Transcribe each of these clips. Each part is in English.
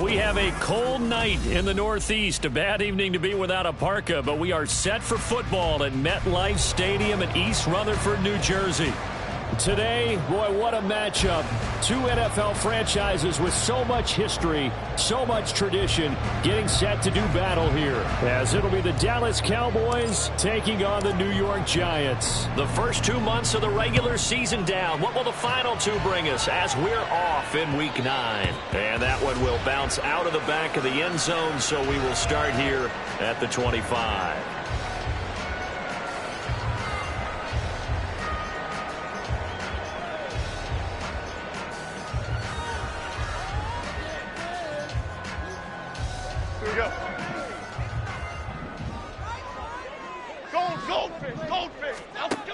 We have a cold night in the Northeast. A bad evening to be without a parka, but we are set for football at MetLife Stadium in East Rutherford, New Jersey. Today, boy, what a matchup. Two NFL franchises with so much history, so much tradition, getting set to do battle here, as it'll be the Dallas Cowboys taking on the New York Giants. The first 2 months of the regular season down. What will the final two bring us as we're off in Week 9? And that one will bounce out of the back of the end zone, so we will start here at the 25.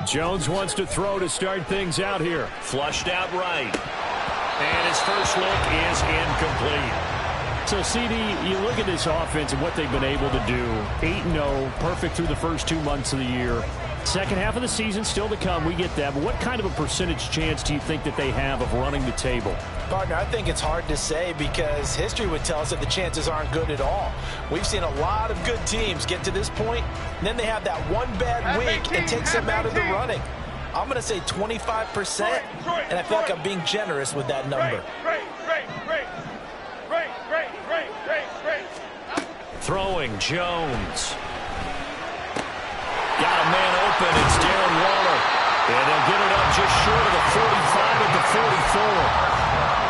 Jones wants to throw to start things out here. Flushed out right. And his first look is incomplete. So, CD, you look at this offense and what they've been able to do. 8-0, perfect through the first 2 months of the year. Second half of the season still to come. We get that. But what kind of a percentage chance do you think that they have of running the table? Partner, I think it's hard to say because history would tell us that the chances aren't good at all. We've seen a lot of good teams get to this point, and then they have that one bad week and takes them out of the running. I'm going to say 25%, and I feel like I'm being generous with that number. Throwing Jones. Got a man open. It's Darren Waller. And they'll get it up just short of the 45 at the 44.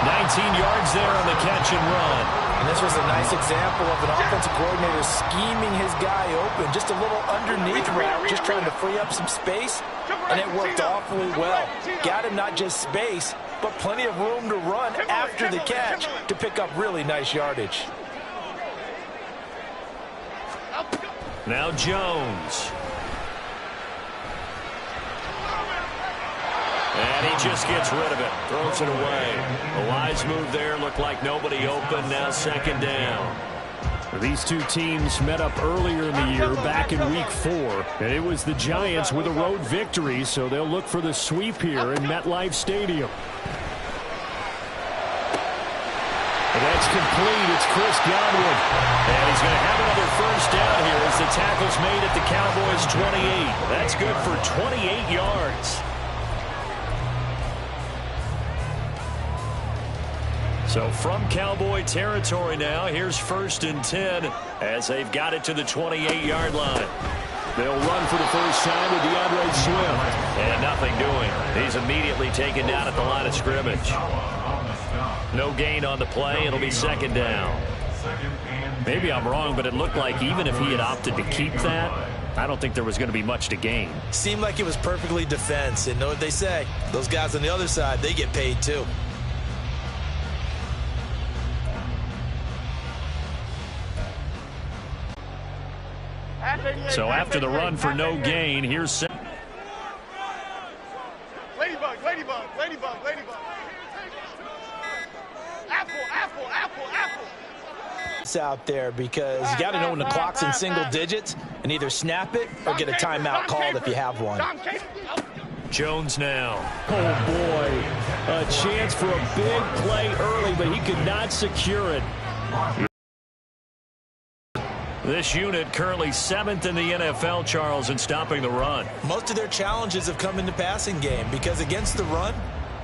19 yards there on the catch and run. And this was a nice example of an offensive coordinator scheming his guy open. Just a little underneath route, just trying to free up some space. And it worked awfully well. Got him not just space, but plenty of room to run after the catch to pick up really nice yardage. Now Jones. And he just gets rid of it. Throws it away. A wise move there. Looked like nobody open. Now second down. These two teams met up earlier in the year, back in Week 4. And it was the Giants with a road victory, so they'll look for the sweep here in MetLife Stadium. And that's complete. It's Chris Godwin. And he's going to have another first down here as the tackle's made at the Cowboys' 28. That's good for 28 yards. So from Cowboy territory now, here's 1st and 10 as they've got it to the 28-yard line. They'll run for the first time with DeAndre Swift. And nothing doing. He's immediately taken down at the line of scrimmage. No gain on the play. It'll be second down. Maybe I'm wrong, but it looked like even if he had opted to keep that, I don't think there was going to be much to gain. Seemed like it was perfectly defense. And know what they say? Those guys on the other side, they get paid too. So after the run for no gain, here's... Ladybug. Apple. It's out there because you got to know when the clock's in single digits and either snap it or get a timeout called if you have one. Jones now. Oh, boy. A chance for a big play early, but he could not secure it. This unit currently 7th in the NFL, Charles, in stopping the run. Most of their challenges have come in the passing game because against the run,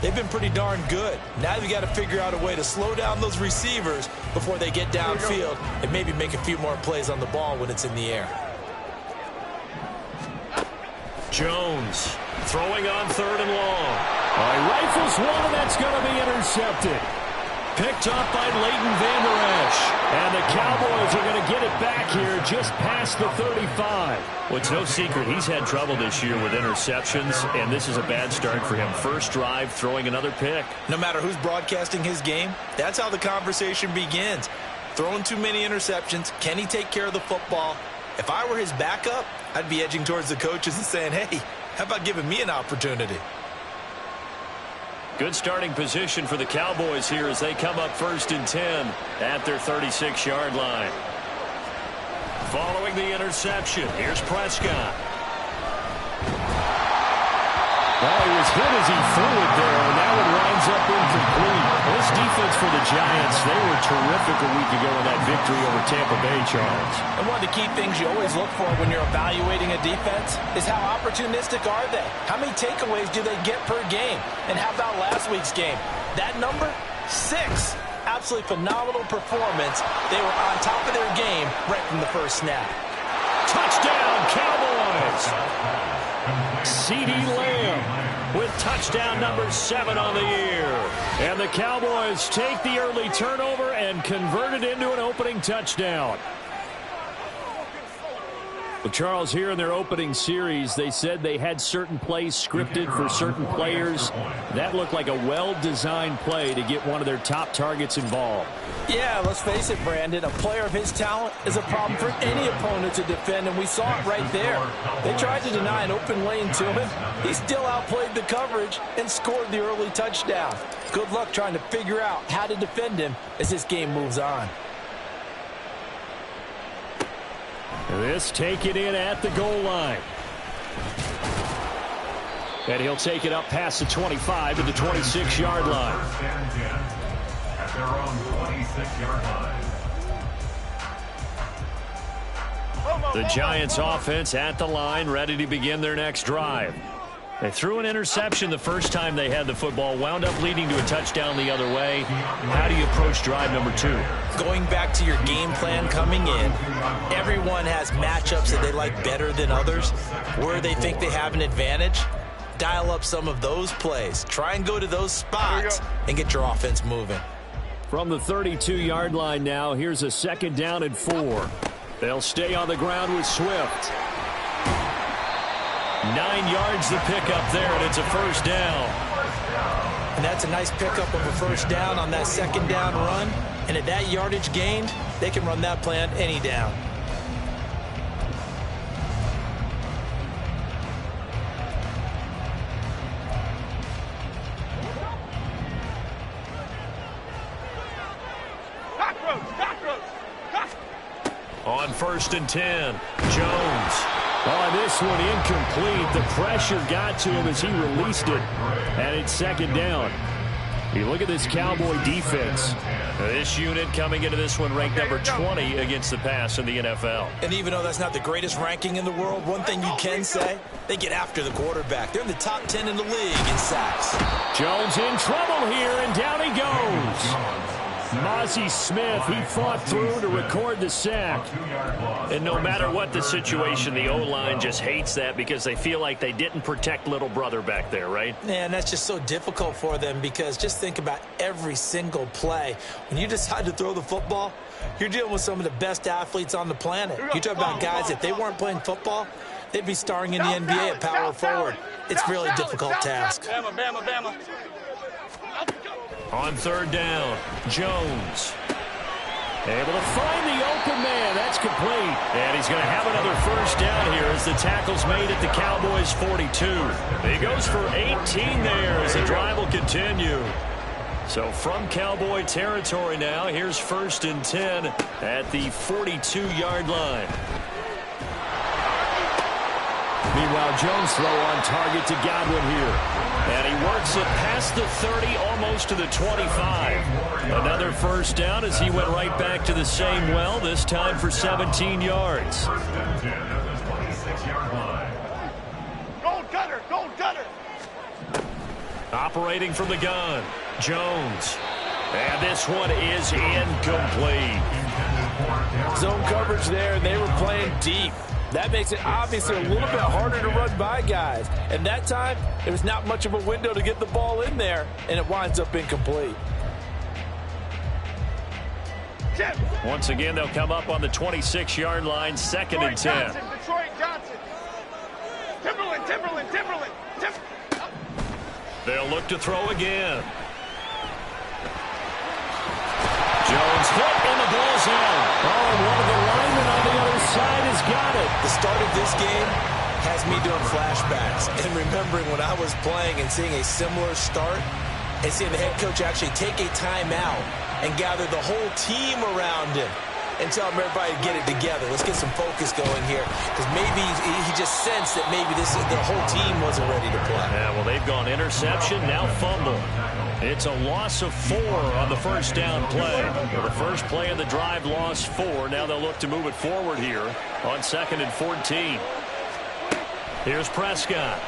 they've been pretty darn good. Now you got to figure out a way to slow down those receivers before they get downfield and maybe make a few more plays on the ball when it's in the air. Jones throwing on 3rd and long. Rifles one, and that's going to be intercepted. Picked up by Leighton Vander Esch. And the Cowboys are going to get it back here just past the 35. Well, it's no secret he's had trouble this year with interceptions, and this is a bad start for him. First drive, throwing another pick. No matter who's broadcasting his game, that's how the conversation begins. Throwing too many interceptions, can he take care of the football? If I were his backup, I'd be edging towards the coaches and saying, hey, how about giving me an opportunity? Good starting position for the Cowboys here as they come up 1st and 10 at their 36-yard line. Following the interception, here's Prescott. Well, he was hit as he threw it there, and now it winds up incomplete. This offense for the Giants, they were terrific a week ago in that victory over Tampa Bay, Charles. And one of the key things you always look for when you're evaluating a defense is how opportunistic are they? How many takeaways do they get per game? And how about last week's game? That number, 6. Absolutely phenomenal performance. They were on top of their game right from the first snap. Touchdown, Cowboys! CeeDee Lamb with touchdown number 7 on the year. And the Cowboys take the early turnover and convert it into an opening touchdown. Well, Charles, here in their opening series, they said they had certain plays scripted for certain players. That looked like a well-designed play to get one of their top targets involved. Yeah, let's face it, Brandon. A player of his talent is a problem for any opponent to defend, and we saw it right there. They tried to deny an open lane to him. He still outplayed the coverage and scored the early touchdown. Good luck trying to figure out how to defend him as this game moves on. This taken in at the goal line. And he'll take it up past the 25 to the 26-yard line. At their own 26-yard line. The Giants offense at the line, ready to begin their next drive. They threw an interception the first time they had the football, wound up leading to a touchdown the other way. How do you approach drive number 2? Going back to your game plan coming in, everyone has matchups that they like better than others, where they think they have an advantage. Dial up some of those plays. Try and go to those spots and get your offense moving. From the 32-yard line now, here's a 2nd down and 4. They'll stay on the ground with Swift. 9 yards the pickup there, and it's a first down. And that's a nice pickup of a first down on that 2nd down run. And at that yardage gained, they can run that play on any down. On 1st and 10, Jones. Oh, this one incomplete. The pressure got to him as he released it. And it's 2nd down. You look at this Cowboy defense. This unit coming into this one ranked number 20 against the pass in the NFL. And even though that's not the greatest ranking in the world, one thing you can say, they get after the quarterback. They're in the top 10 in the league in sacks. Jones in trouble here, and down he goes. Mozzie Smith, he fought through to record the sack. And no matter what the situation, the O-line just hates that because they feel like they didn't protect little brother back there, right? Man, that's just so difficult for them because just think about every single play. When you decide to throw the football, you're dealing with some of the best athletes on the planet. You talk about guys, if they weren't playing football, they'd be starring in the NBA at power forward. It's a really difficult task. Bama. On 3rd down, Jones. Able to find the open man. That's complete. And he's going to have another first down here as the tackle's made at the Cowboys' 42. He goes for 18 there as the drive will continue. So from Cowboy territory now, here's 1st and 10 at the 42-yard line. Meanwhile, Jones throw on target to Godwin here. And he works it past the 30, almost to the 25. Another first down as he went right back to the same well, this time for 17 yards. Gold gutter. Operating from the gun, Jones. And this one is incomplete. Zone coverage there, and they were playing deep. That makes it obviously a little bit harder to run by guys. And that time, there was not much of a window to get the ball in there, and it winds up incomplete. Once again, they'll come up on the 26-yard line, 2nd and 10. Detroit Johnson. Timberland. They'll look to throw again. Jones hit, and the ball's out. Oh, and one of the linemen on the other side has got it. The start of this game has me doing flashbacks and remembering when I was playing and seeing a similar start and seeing the head coach actually take a timeout and gather the whole team around him. and tell him everybody to get it together. Let's get some focus going here, because maybe he just sensed that maybe the whole team wasn't ready to play. Yeah, well, they've gone interception, now fumble. It's a loss of 4 on the first down play. The first play of the drive lost 4. Now they'll look to move it forward here on 2nd and 14. Here's Prescott.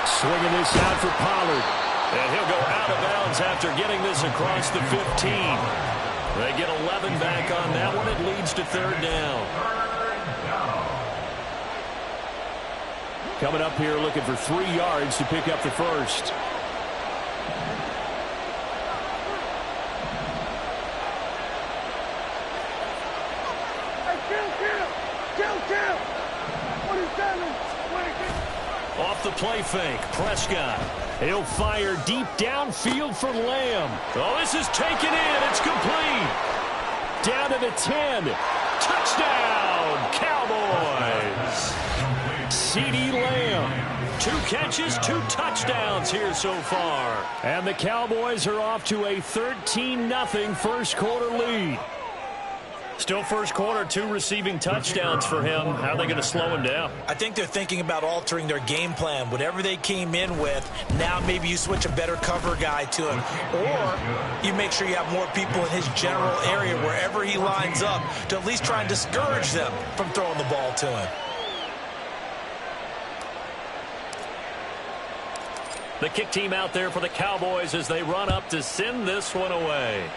Swinging this out for Pollard. And he'll go out of bounds after getting this across the 15. They get 11 back on that one. It leads to 3rd down. Coming up here looking for 3 yards to pick up the first. Off the play fake, Prescott. He'll fire deep downfield for Lamb. Oh, this is taken in. It's complete. Down to the 10. Touchdown, Cowboys. CeeDee Lamb. 2 catches, 2 touchdowns here so far. And the Cowboys are off to a 13-0 first quarter lead. Still first quarter, 2 receiving touchdowns for him. How are they going to slow him down? I think they're thinking about altering their game plan. Whatever they came in with, now maybe you switch a better cover guy to him. Or you make sure you have more people in his general area wherever he lines up to at least try and discourage them from throwing the ball to him. The kick team out there for the Cowboys as they run up to send this one away.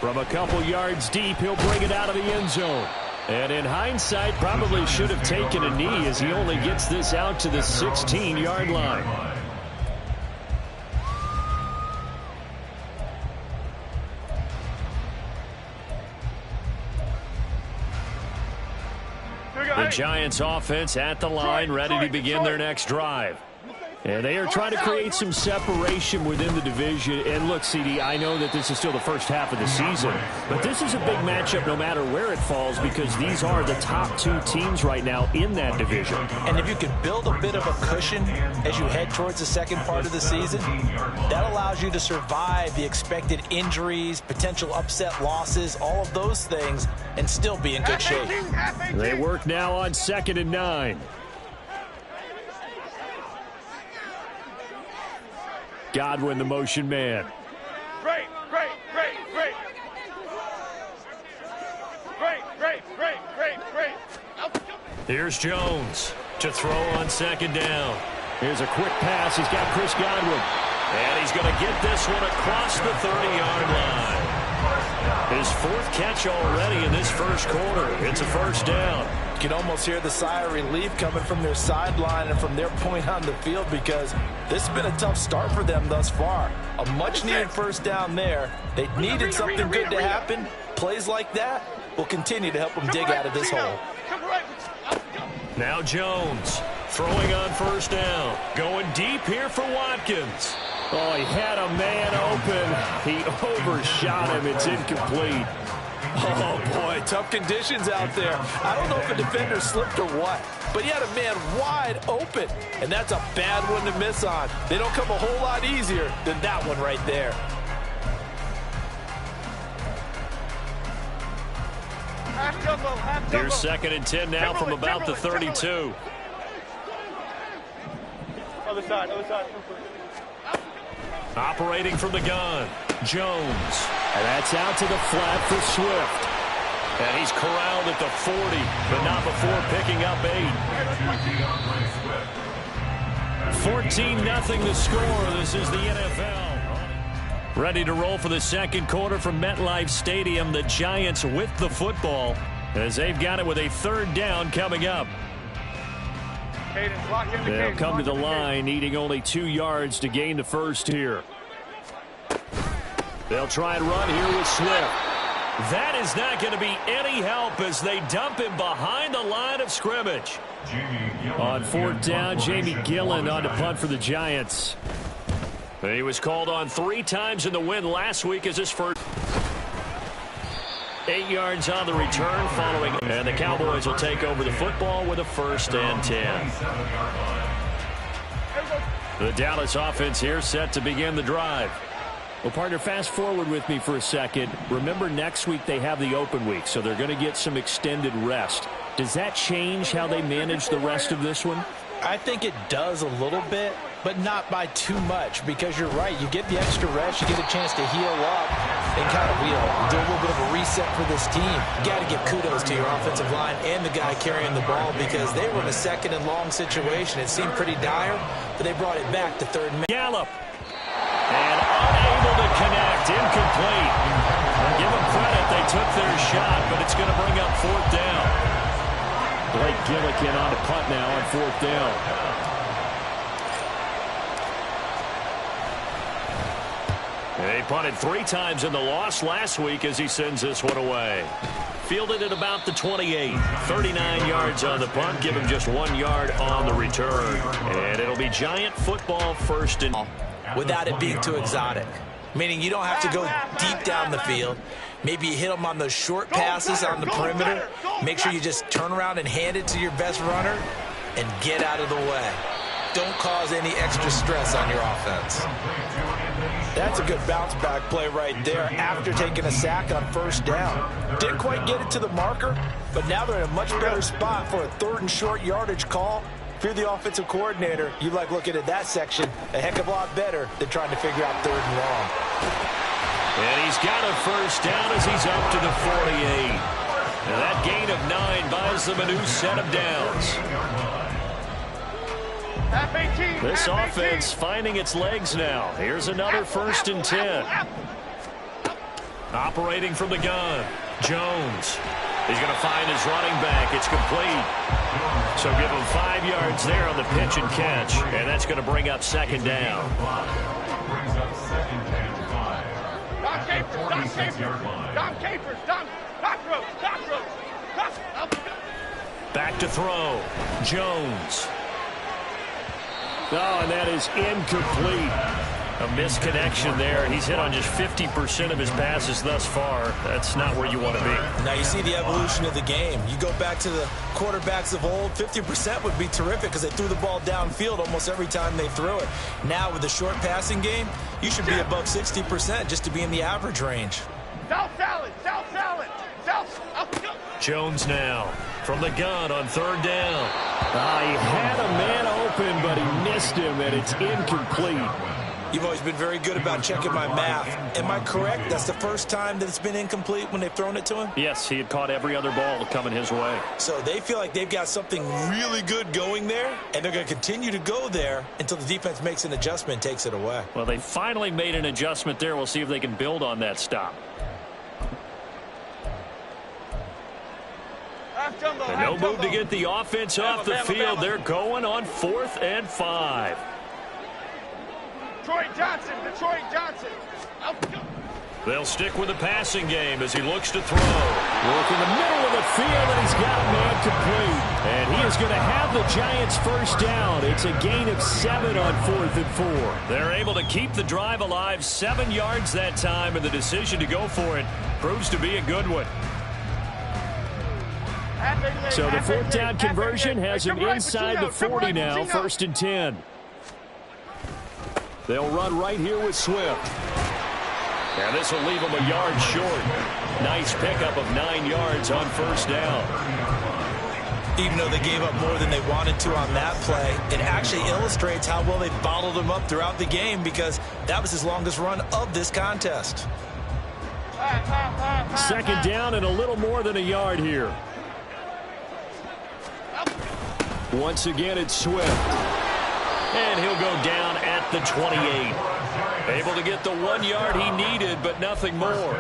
From a couple yards deep, he'll bring it out of the end zone. And in hindsight, probably should have taken a knee as he only gets this out to the 16-yard line. The Giants offense at the line, ready to begin their next drive. And they are trying to create some separation within the division. And look, CD, I know that this is still the first half of the season, but this is a big matchup no matter where it falls because these are the top 2 teams right now in that division. And if you can build a bit of a cushion as you head towards the second part of the season, that allows you to survive the expected injuries, potential upset losses, all of those things, and still be in good shape. They work now on 2nd and 9. Godwin, the motion man. Great. Here's Jones to throw on 2nd down. Here's a quick pass. He's got Chris Godwin. And he's going to get this one across the 30-yard line. His 4th catch already in this first quarter. It's a first down. You can almost hear the sigh of relief coming from their sideline and from their point on the field because this has been a tough start for them thus far. A much-needed first down there. They needed something good to happen. Plays like that will continue to help them dig out of this hole. Now Jones throwing on first down. Going deep here for Watkins. Oh, he had a man open. He overshot him. It's incomplete. Oh, boy, tough conditions out there. I don't know if a defender slipped or what, but he had a man wide open, and that's a bad one to miss on. They don't come a whole lot easier than that one right there. Here's 2nd and 10 now from about the 32. Other side. Operating from the gun, Jones. And that's out to the flat for Swift. And he's corralled at the 40, but not before picking up 8. 14-0 the score. This is the NFL. Ready to roll for the second quarter from MetLife Stadium. The Giants with the football as they've got it with a 3rd down coming up. They'll come to the line, needing only 2 yards to gain the first here. They'll try and run here with Swift. That is not going to be any help as they dump him behind the line of scrimmage. On 4th down, Jamie Gillen on to punt for the Giants. He was called on 3 times in the win last week as his first. 8 yards on the return following. And the Cowboys will take over the football with a 1st and 10. The Dallas offense here set to begin the drive. Well, partner, fast forward with me for a second. Remember, next week they have the open week, so they're going to get some extended rest. Does that change how they manage the rest of this one? I think it does a little bit, but not by too much, because you're right. You get the extra rest, you get a chance to heal up and kind of, do a little bit of a reset for this team. You got to give kudos to your offensive line and the guy carrying the ball, because they were in a second and long situation. It seemed pretty dire, but they brought it back to third and Gallup. And unable to connect, incomplete. Give them credit, they took their shot, but it's going to bring up fourth down. Blake Gillikin on a punt now on fourth down. He punted 3 times in the loss last week as he sends this one away. Fielded at about the 28. 39 yards on the punt. Give him just 1 yard on the return. And it'll be Giant football first and... without it being too exotic. Meaning you don't have to go deep down the field. Maybe you hit them on those short passes on the perimeter. Make sure you just turn around and hand it to your best runner and get out of the way. Don't cause any extra stress on your offense. That's a good bounce-back play right there after taking a sack on first down. Didn't quite get it to the marker, but now they're in a much better spot for a third and short yardage call. If you're the offensive coordinator, you like looking at that section a heck of a lot better than trying to figure out third and long. And he's got a first down as he's up to the 48. And that gain of 9 buys them a new set of downs. This offense finding its legs now. Here's another first and 10. Operating from the gun, Jones. He's going to find his running back. It's complete. So give him 5 yards there on the pitch and catch. And that's going to bring up second down. Back to throw. Jones. Oh, and that is incomplete. A misconnection there. He's hit on just 50% of his passes thus far. That's not where you want to be. Now you see the evolution of the game. You go back to the quarterbacks of old, 50% would be terrific because they threw the ball downfield almost every time they threw it. Now with the short passing game, you should be above 60% just to be in the average range. Jones now from the gun on third down. He had a man open, but he missed him, and it's incomplete. You've always been very good about checking my math. Am I correct? That's the first time that it's been incomplete when they've thrown it to him? Yes, he had caught every other ball coming his way. So they feel like they've got something really good going there, and they're going to continue to go there until the defense makes an adjustment and takes it away. Well, they finally made an adjustment there. We'll see if they can build on that stop. And no move to get the offense off the field. They're going on 4th and 5. Detroit Johnson. They'll stick with the passing game as he looks to throw. Work in the middle of the field, and he's got a man complete. And he is going to have the Giants first down. It's a gain of 7 on 4th and 4. They're able to keep the drive alive, 7 yards that time, and the decision to go for it proves to be a good one. So the 4th down conversion has him inside the 40 now, 1st and 10. They'll run right here with Swift. And this will leave him a yard short. Nice pickup of 9 yards on first down. Even though they gave up more than they wanted to on that play, it actually illustrates how well they bottled him up throughout the game, because that was his longest run of this contest. Second down and a little more than a yard here. Once again, it's Swift. And he'll go down at the 28. Able to get the 1 yard he needed, but nothing more.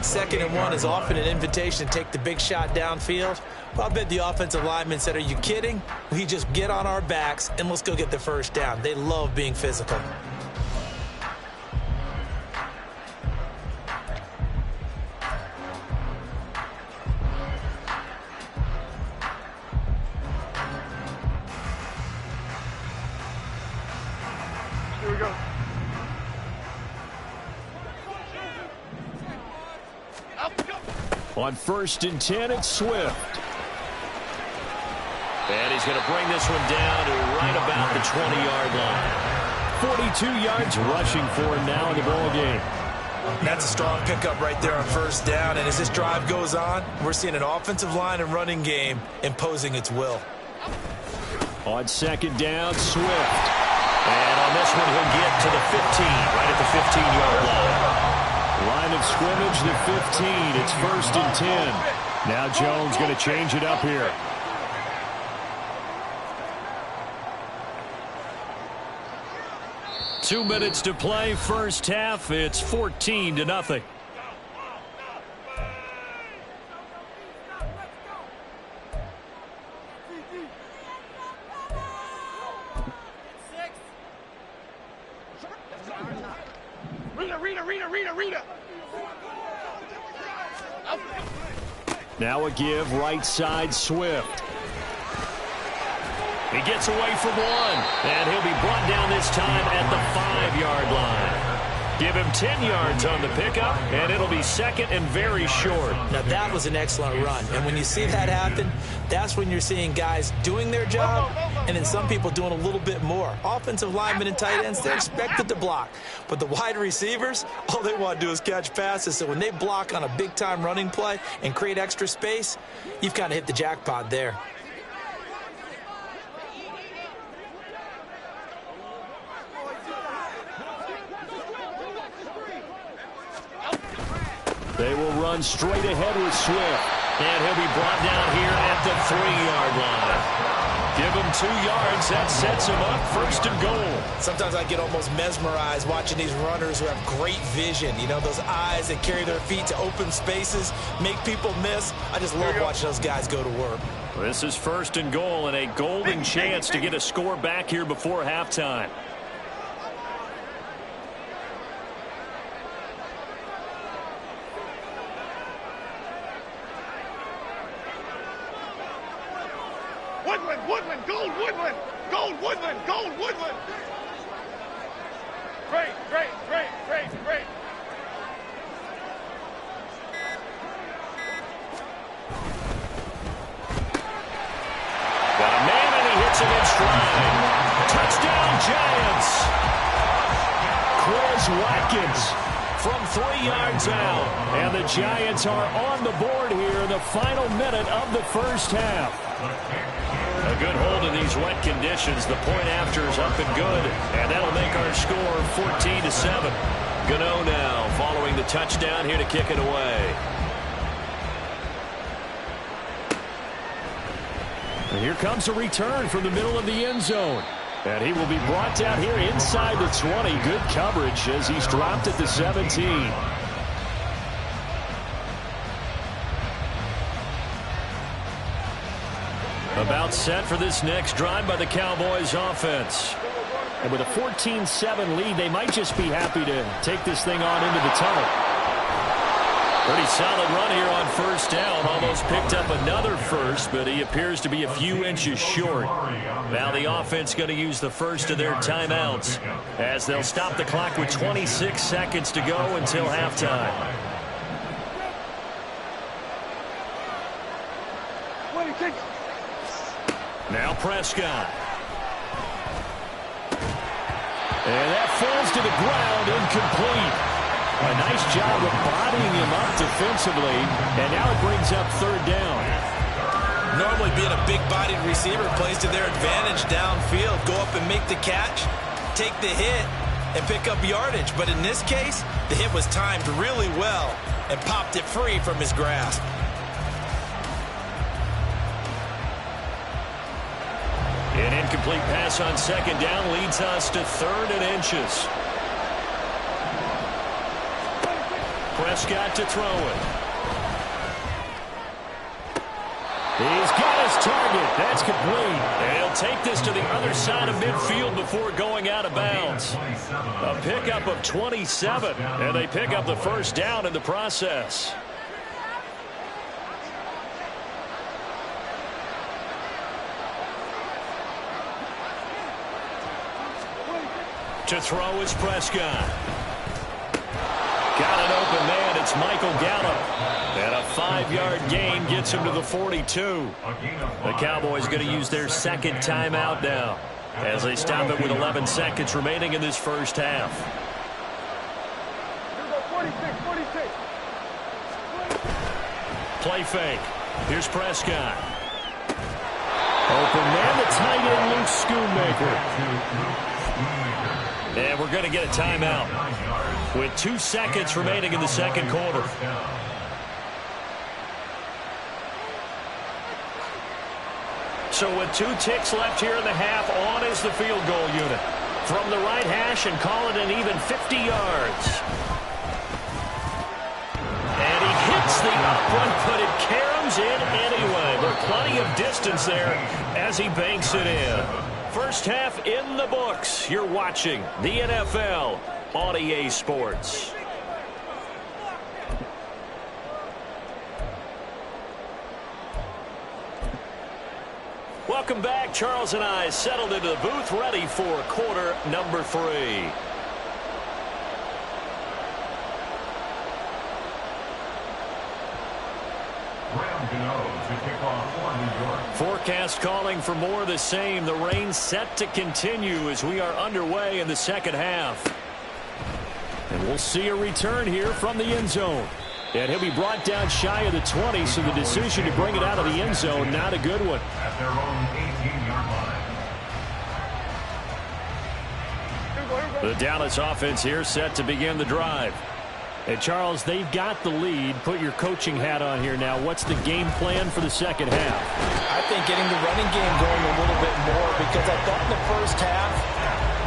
2nd and 1 is often an invitation to take the big shot downfield. Well, I bet the offensive lineman said, "Are you kidding? We just get on our backs and let's go get the first down." They love being physical. Here we go. On 1st and 10, it's Swift. And he's going to bring this one down to right about the 20-yard line. 42 yards rushing for him now in the ball game. That's a strong pickup right there on first down. And as this drive goes on, we're seeing an offensive line and running game imposing its will. On second down, Swift. And on this one, he'll get to the 15, right at the 15-yard line. Line of scrimmage, the 15. It's 1st and 10. Now Jones going to change it up here. Two minutes to play, first half. It's 14-0. Rita. Now a give, right side, Swift. He gets away from one, and he'll be brought down this time at the 5-yard line. Give him 10 yards on the pickup, and it'll be second and very short. Now, that was an excellent run, and when you see that happen, that's when you're seeing guys doing their job, and then some people doing a little bit more. Offensive linemen and tight ends, they're expected to block, but the wide receivers, all they want to do is catch passes, so when they block on a big-time running play and create extra space, you've kind of hit the jackpot there. They will run straight ahead with Swift. And he'll be brought down here at the 3-yard line. Give him 2 yards. That sets him up 1st and goal. Sometimes I get almost mesmerized watching these runners who have great vision. You know, those eyes that carry their feet to open spaces, make people miss. I just love watching those guys go to work. This is 1st and goal and a golden chance to get a score back here before halftime. Woodland, gold, Woodland. Great. Got a man and he hits him in stride. Touchdown Giants. Chris Watkins from 3 yards out. And the Giants are on the board here in the final minute of the first half. A good hold in these wet conditions. The point after is up and good, and that'll make our score 14-7. Gano now following the touchdown here to kick it away. And here comes a return from the middle of the end zone. And he will be brought down here inside the 20. Good coverage as he's dropped at the 17. About set for this next drive by the Cowboys offense. And with a 14-7 lead, they might just be happy to take this thing on into the tunnel. Pretty solid run here on first down. Almost picked up another first, but he appears to be a few inches short. Now the offense going to use the first of their timeouts as they'll stop the clock with 26 seconds to go until halftime. Now Prescott. And that falls to the ground, incomplete. A nice job of bodying him up defensively, and now it brings up 3rd down. Normally being a big-bodied receiver plays to their advantage downfield. Go up and make the catch, take the hit, and pick up yardage. But in this case, the hit was timed really well and popped it free from his grasp. An incomplete pass on 2nd down leads us to 3rd and inches. Prescott to throw it. He's got his target. That's complete. And he'll take this to the other side of midfield before going out of bounds. A pickup of 27, and they pick up the 1st down in the process. To throw is Prescott. Got an open man. It's Michael Gallup. And a 5-yard gain gets him to the 42. The Cowboys going to use their 2nd timeout now. as they stop it with 11 seconds remaining in this first half. 46. Play fake. Here's Prescott. Open man, the tight end, Luke Schoonmaker. And we're going to get a timeout with 2 seconds remaining in the second quarter. So with 2 ticks left here in the half, on is the field goal unit. From the right hash and call it an even 50 yards. And he hits the up one, but it caroms in anyway. There's plenty of distance there as he banks it in. First half in the books. You're watching the NFL on EA Sports. Welcome back. Charles and I settled into the booth, ready for quarter number 3. Forecast calling for more of the same. The rain set to continue as we are underway in the second half. And we'll see a return here from the end zone. And he'll be brought down shy of the 20, so the decision to bring it out of the end zone, not a good one. At their own 18-yard line. The Dallas offense here set to begin the drive. And, Charles, they've got the lead. Put your coaching hat on here now. What's the game plan for the second half? I think getting the running game going a little bit more, because I thought in the first half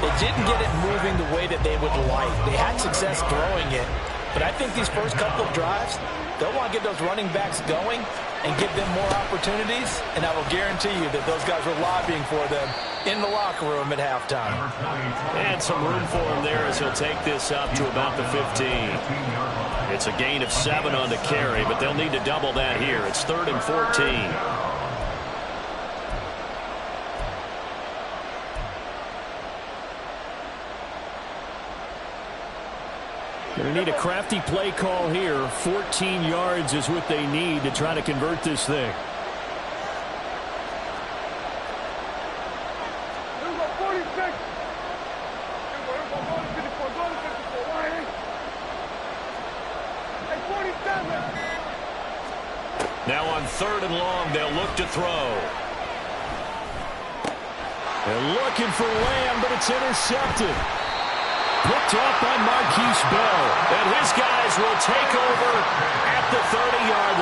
they didn't get it moving the way that they would like. They had success throwing it. But I think these first couple of drives, they'll want to get those running backs going and give them more opportunities. And I will guarantee you that those guys were lobbying for them in the locker room at halftime. And some room for him there as he'll take this up to about the 15. It's a gain of 7 on the carry, but they'll need to double that here. It's 3rd and 14. Going to need a crafty play call here. 14 yards is what they need to try to convert this thing. Now on 3rd and long, they'll look to throw. They're looking for Lamb, but it's intercepted. Picked up by Marquise Bell. And his guys will take over at the 30-yard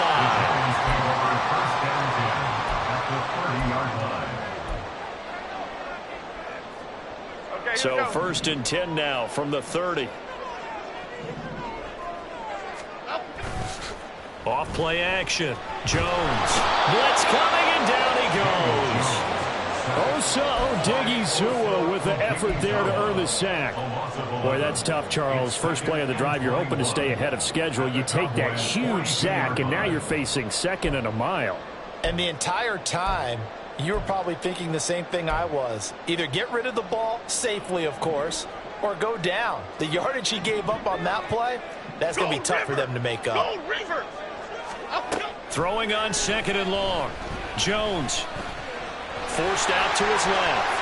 line. So 1st and 10 now from the 30. Off play action. Jones. Blitz coming, and down he goes. Osa Odighizuwa with the effort there to earn the sack. Boy, that's tough, Charles. First play of the drive, you're hoping to stay ahead of schedule. You take that huge sack, and now you're facing 2nd and a mile. And the entire time, you were probably thinking the same thing I was. Either get rid of the ball safely, of course, or go down. The yardage he gave up on that play, that's going to be tough for them to make up. Throwing on 2nd and long. Jones. Forced out to his left.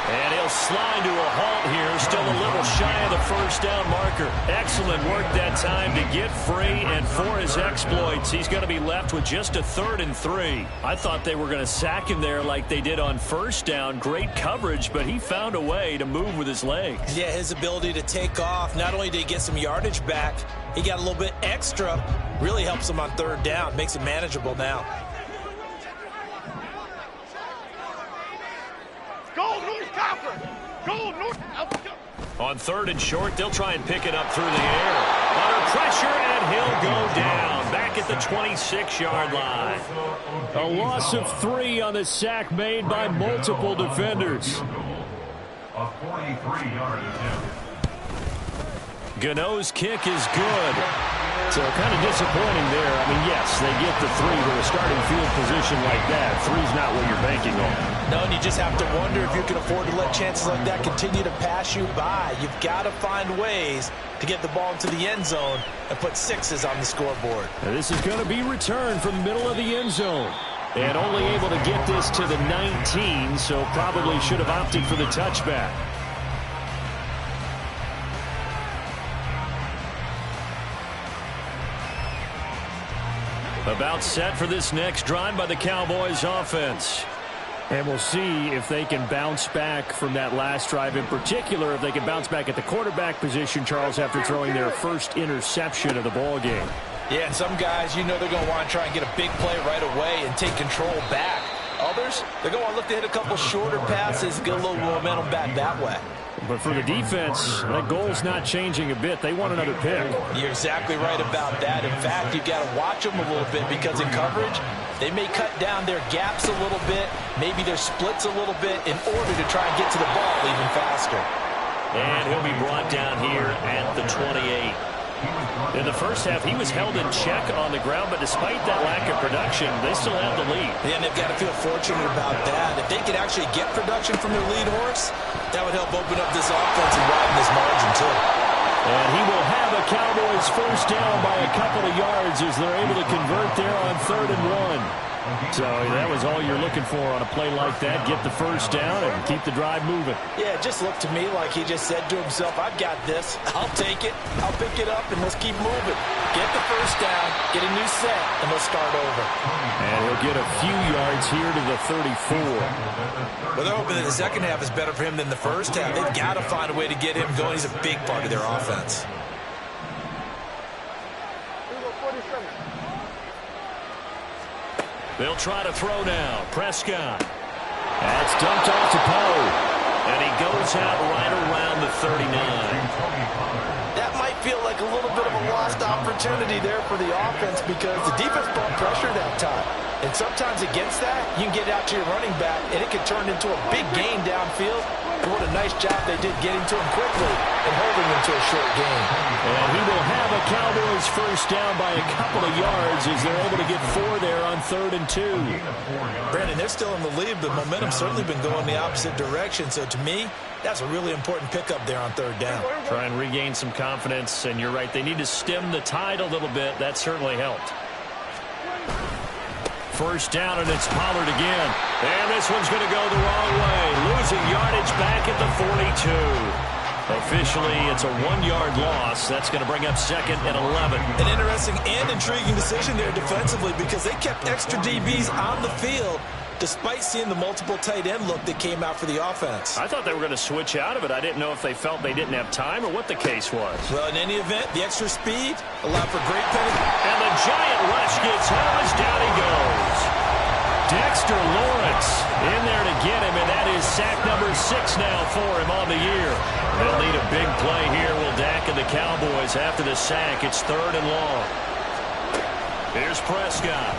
And he'll slide to a halt here. Still a little shy of the first down marker. Excellent work that time to get free, and for his exploits, he's going to be left with just a 3rd and 3. I thought they were going to sack him there like they did on first down. Great coverage, but he found a way to move with his legs. Yeah, his ability to take off. Not only did he get some yardage back, he got a little bit extra. Really helps him on 3rd down. Makes it manageable now. On 3rd and short, they'll try and pick it up through the air. Under pressure, and he'll go down. Back at the 26-yard line. A loss of 3 on the sack made by multiple defenders. A 43-yard attempt. Gano's kick is good. So kind of disappointing there. I mean, yes, they get the 3 with a starting field position like that. 3's not what you're banking on. No, and you just have to wonder if you can afford to let chances like that continue to pass you by. You've got to find ways to get the ball into the end zone and put 6s on the scoreboard. Now this is going to be returned from the middle of the end zone. And only able to get this to the 19, so probably should have opted for the touchback. About set for this next drive by the Cowboys offense. And we'll see if they can bounce back from that last drive, in particular if they can bounce back at the quarterback position, Charles, after throwing their first interception of the ball game. Yeah, and some guys, you know they're going to want to try and get a big play right away and take control back. Others, they're going to look to hit a couple shorter passes, get a little momentum back that way. But for the defense, that goal's not changing a bit. They want another pick. You're exactly right about that. In fact, you've got to watch them a little bit because in coverage, they may cut down their gaps a little bit, maybe their splits a little bit in order to try and get to the ball even faster. And he'll be brought down here at the 28. In the first half, he was held in check on the ground, but despite that lack of production, they still have the lead. And they've got to feel fortunate about that. If they could actually get production from their lead horse, that would help open up this offense and widen this margin, too. And he will have a Cowboys first down by a couple of yards as they're able to convert there on 3rd and 1. So that was all you're looking for on a play like that. Get the first down and keep the drive moving. Yeah, it just looked to me like he just said to himself, I've got this. I'll take it. I'll pick it up, and let's keep moving. Get the first down, get a new set, and let's start over. And he'll get a few yards here to the 34. Well, they're hoping that the second half is better for him than the first half. They've got to find a way to get him going. He's a big part of their offense. They'll try to throw now. Prescott. That's dumped off to Poe. And he goes out right around the 39. That might feel like a little bit of a lost opportunity there for the offense because the defense brought pressure that time. And sometimes against that, you can get out to your running back, and it can turn into a big gain downfield. But what a nice job they did getting to him quickly and holding him to a short gain. And he will have a Cowboys first down by a couple of yards as they're able to get 4 there on 3rd and 2. Brandon, they're still in the lead, but momentum's certainly been going the opposite direction. So to me, that's a really important pickup there on 3rd down. Try and regain some confidence, and you're right, they need to stem the tide a little bit. That certainly helped. First down, and it's Pollard again. And this one's going to go the wrong way. Losing yardage back at the 42. Officially, it's a 1-yard loss. That's going to bring up 2nd and 11. An interesting and intriguing decision there defensively because they kept extra DBs on the field despite seeing the multiple tight end look that came out for the offense. I thought they were going to switch out of it. I didn't know if they felt they didn't have time or what the case was. Well, in any event, the extra speed allowed for great penalty. And the giant rush gets home as down he goes. Dexter Lawrence in there to get him, and that is sack number 6 now for him on the year. They'll need a big play here. Will Dak and the Cowboys after the sack. It's 3rd and long. Here's Prescott.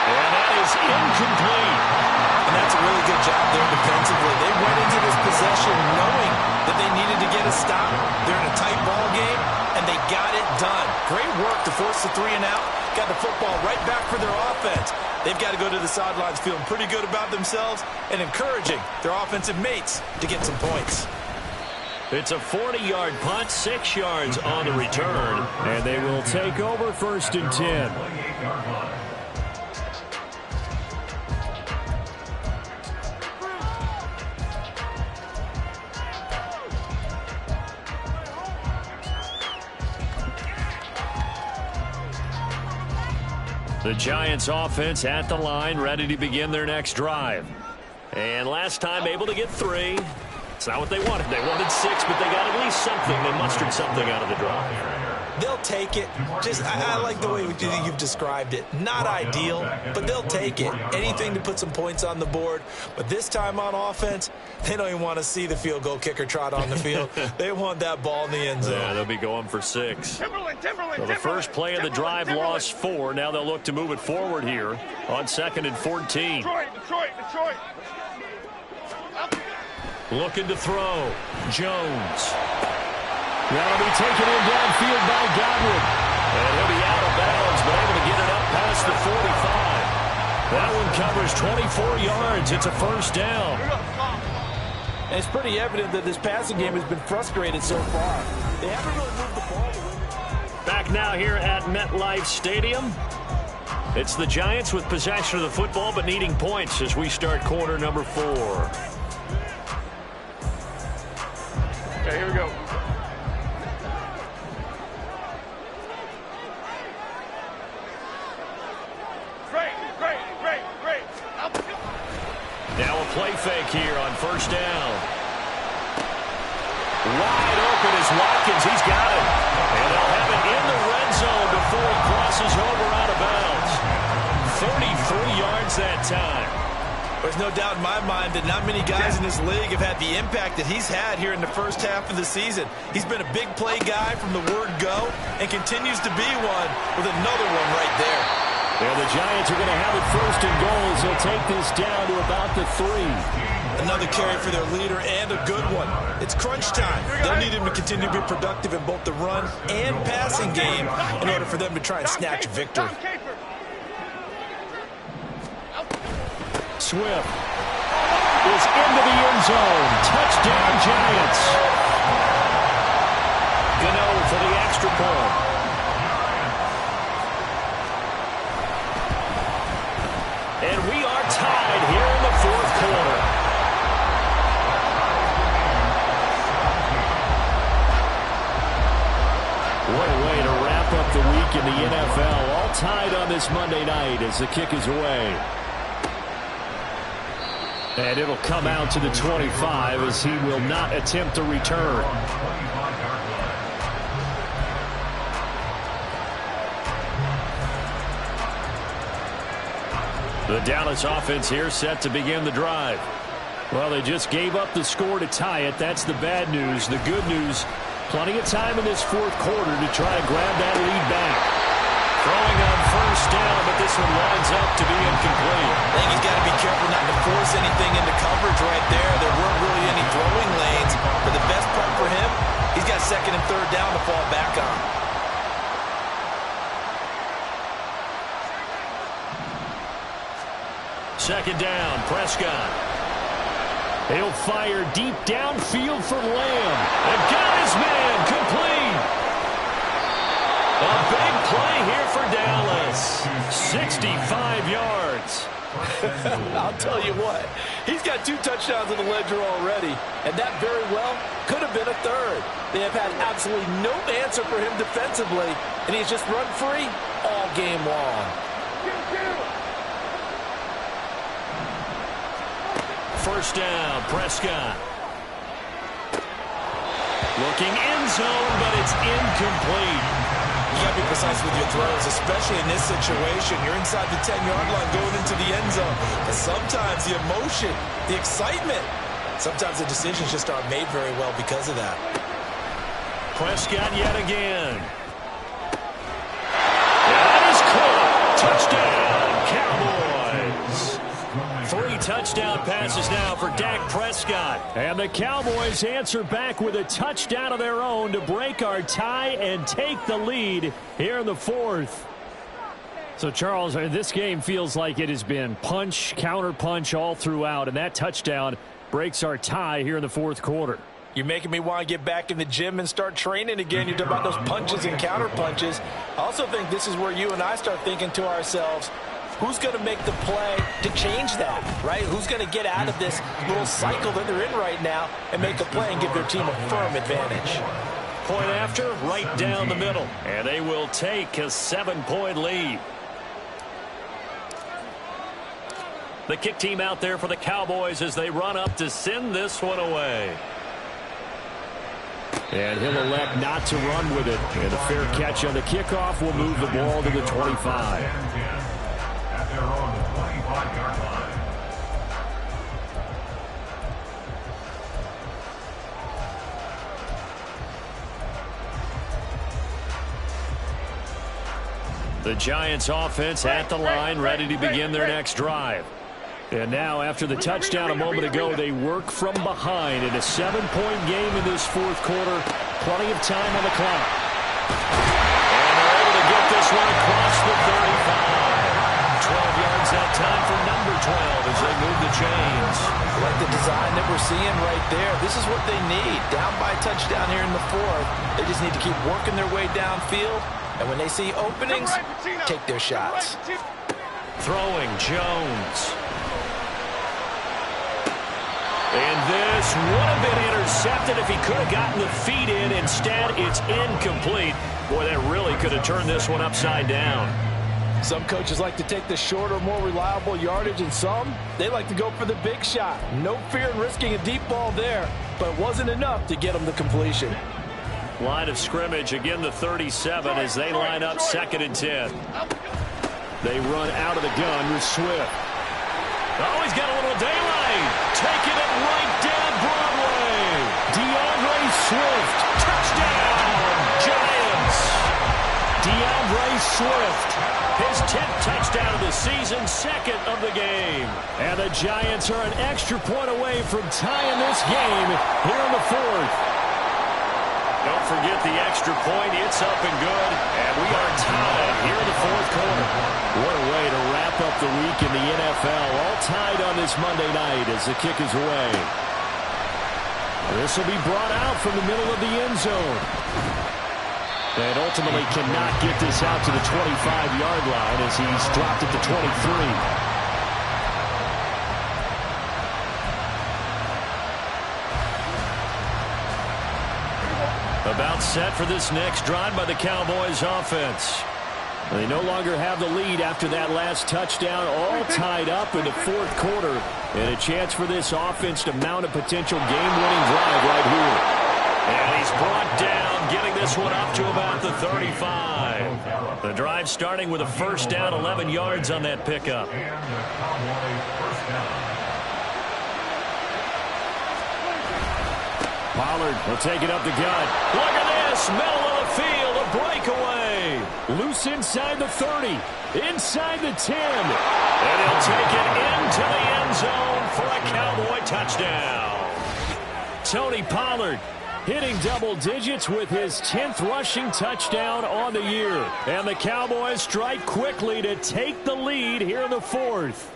And that is incomplete. And that's a really good job there defensively. They went into this possession knowing that they needed to get a stop. They're in a tight ball game, and they got it done. Great work to force the 3 and out. Got the football right back for their offense. They've got to go to the sidelines feeling pretty good about themselves and encouraging their offensive mates to get some points. It's a 40-yard punt, 6 yards on the return, and they will take over 1st and 10. The Giants offense at the line, ready to begin their next drive. And last time able to get 3. It's not what they wanted. They wanted 6, but they got at least something. They mustered something out of the drive. They'll take it. I like the way you've described it. Not ideal, but they'll take it. Anything to put some points on the board. But this time on offense, they don't even want to see the field goal kicker trot on the field. They want that ball in the end zone. Yeah, they'll be going for 6. Timberland, So the first play of the drive lost 4. Now they'll look to move it forward here on 2nd and 14. Detroit. Looking to throw. Jones. That'll be taken in downfield by Godwin. And he'll be out of bounds, but able to get it up past the 45. That one covers 24 yards. It's a first down. And it's pretty evident that this passing game has been frustrated so far. They haven't really moved the ball. Back now here at MetLife Stadium. It's the Giants with possession of the football but needing points as we start quarter number 4. Okay, here we go. Great. Now a play fake here on first down. Wide open is Watkins. He's got it. And they'll have it in the red zone before he crosses over out of bounds. 33 yards that time. There's no doubt in my mind that not many guys in this league have had the impact that he's had here in the first half of the season. He's been a big play guy from the word go and continues to be one with another one right there. And the Giants are going to have it first and goal as they'll take this down to about the 3. Another carry for their leader and a good one. It's crunch time. They'll need him to continue to be productive in both the run and passing game in order for them to try and snatch victory. Swift is into the end zone. Touchdown, Giants. Gano for the extra point. And we are tied here in the fourth quarter. What a way to wrap up the week in the NFL. All tied on this Monday night as the kick is away. And it'll come out to the 25 as he will not attempt a return. The Dallas offense here set to begin the drive. Well, they just gave up the score to tie it. That's the bad news. The good news, plenty of time in this fourth quarter to try to grab that lead back. Throwing on first down, but this one lines up to be incomplete. I think he's got to be careful not to force anything into coverage right there. There weren't really any throwing lanes. But the best part for him, he's got second and third down to fall back on. Second down, Prescott. He'll fire deep downfield for Lamb. And got his man complete. A big play here for Dallas. 65 yards. I'll tell you what, he's got 2 touchdowns in the ledger already, and that very well could have been a third. They have had absolutely no answer for him defensively, and he's just run free all game long. First down, Prescott. Looking end zone, but it's incomplete. You got to be precise with your throws, especially in this situation. You're inside the 10-yard line going into the end zone. And sometimes the emotion, the excitement, sometimes the decisions just aren't made very well because of that. Prescott yet again. That is caught. Touchdown, Cowboys. 3 touchdown passes now for Dak Prescott. And the Cowboys answer back with a touchdown of their own to break our tie and take the lead here in the fourth. So, Charles, this game feels like it has been punch, counter-punch all throughout, and that touchdown breaks our tie here in the fourth quarter. You're making me want to get back in the gym and start training again. You're talking about those punches and counter punches. I also think this is where you and I start thinking to ourselves, who's going to make the play to change that, right? Who's going to get out of this little cycle that they're in right now and make a play and give their team a firm advantage? Point after, right down the middle. And they will take a 7-point lead. The kick team out there for the Cowboys as they run up to send this one away. And he'll elect not to run with it. And a fair catch on the kickoff will move the ball to the 25. At their own 25-yard line. The Giants offense at the line, ready to begin their next drive. And now, after the touchdown a moment ago, they work from behind in a 7-point game in this fourth quarter. Plenty of time on the clock. And they're able to get this one across the 35. 12 yards that time for number 12 as they move the chains. like the design that we're seeing right there. This is what they need. Down by a touchdown here in the fourth. They just need to keep working their way downfield. And when they see openings, take their shots. Throwing Jones. And this would have been intercepted if he could have gotten the feet in. Instead, it's incomplete. Boy, that really could have turned this one upside down. Some coaches like to take the shorter, more reliable yardage, and some, they like to go for the big shot. No fear in risking a deep ball there, but it wasn't enough to get them the completion. Line of scrimmage, again the 37 as they line up 2nd and 10. They run out of the gun with Swift. Oh, he's got a little daylight. Taking it right down Broadway. DeAndre Swift. Touchdown, Giants. DeAndre Swift. His 10th touchdown of the season, 2nd of the game. And the Giants are an extra point away from tying this game here in the 4th. Don't forget the extra point. It's up and good. And we are tied here in the 4th quarter. What a way to wrap up the week in the NFL. All tied on this Monday night as the kick is away. This will be brought out from the middle of the end zone. And ultimately cannot get this out to the 25-yard line as he's dropped it to 23. About set for this next drive by the Cowboys offense. They no longer have the lead after that last touchdown, all tied up in the 4th quarter. And a chance for this offense to mount a potential game-winning drive right here. And he's brought down, getting this one up to about the 35. The drive starting with a first down, 11 yards on that pickup. Pollard will take it up the gut. Look at this, middle of the field, a breakaway. Loose inside the 30, inside the 10. And he'll take it into the end zone for a Cowboy touchdown. Tony Pollard hitting double digits with his 10th rushing touchdown on the year. And the Cowboys strike quickly to take the lead here in the 4th.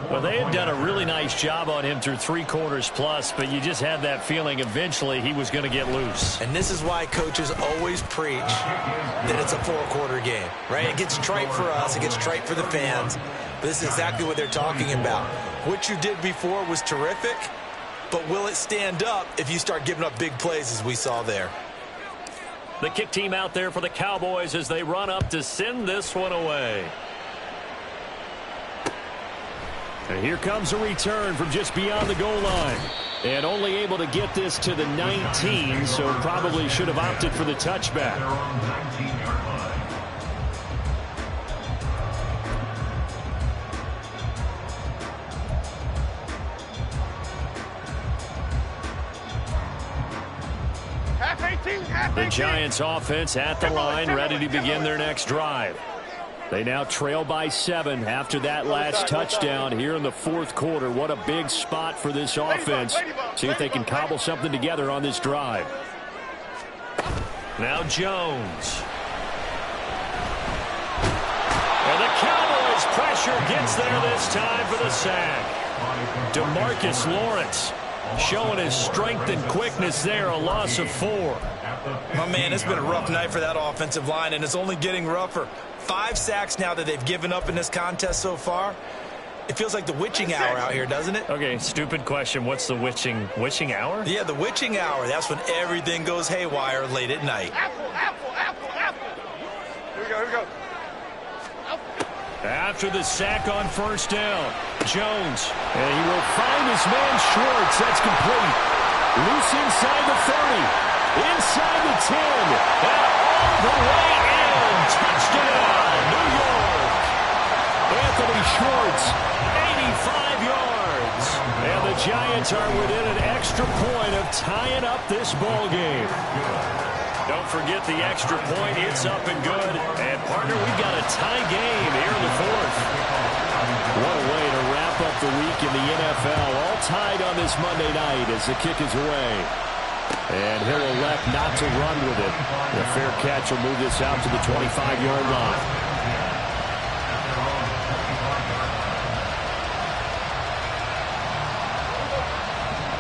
Well, they had done a really nice job on him through 3 quarters plus, but you just had that feeling eventually he was going to get loose. And this is why coaches always preach that it's a 4-quarter game, right? It gets trite for us. It gets trite for the fans. But this is exactly what they're talking about. What you did before was terrific, but will it stand up if you start giving up big plays as we saw there? The kick team out there for the Cowboys as they run up to send this one away. And here comes a return from just beyond the goal line. And only able to get this to the 19, so probably should have opted for the touchback. The Giants offense at the line, ready to begin their next drive. They now trail by 7 after that last touchdown here in the 4th quarter. What a big spot for this offense. See if they can cobble something together on this drive. Now Jones. And the Cowboys pressure gets there this time for the sack. DeMarcus Lawrence showing his strength and quickness there, a loss of 4. My man, it's been a rough night for that offensive line, and it's only getting rougher. 5 sacks now that they've given up in this contest so far. It feels like the witching hour out here, doesn't it? Okay, stupid question. What's the witching hour? Yeah, the witching hour. That's when everything goes haywire late at night. Apple. Here we go. After the sack on first down, Jones. And he will find his man Schwartz. That's complete. Loose inside the 30. Inside the 10. And all the way in. Touchdown, New York. Anthony Schwartz, 85 yards. And the Giants are within an extra point of tying up this ball game. Don't forget the extra point. It's up and good. And, partner, we've got a tie game here in the 4th. What a way to wrap up the week in the NFL. All tied on this Monday night as the kick is away. And he'll elect not to run with it. The fair catch will move this out to the 25-yard line.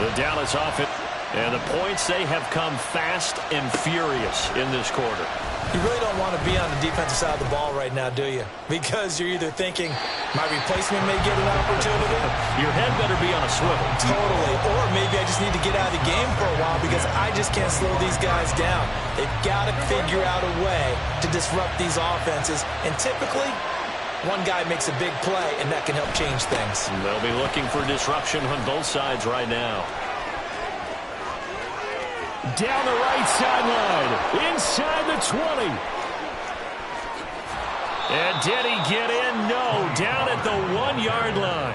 The Dallas offense. And the points, they have come fast and furious in this quarter. You really don't want to be on the defensive side of the ball right now, do you? Because you're either thinking, my replacement may get an opportunity. Your head better be on a swivel. Totally. Or maybe I just need to get out of the game for a while because I just can't slow these guys down. They've got to figure out a way to disrupt these offenses. And typically, one guy makes a big play, and that can help change things. And they'll be looking for disruption on both sides right now. Down the right sideline, inside the 20. And did he get in? No, down at the 1-yard line.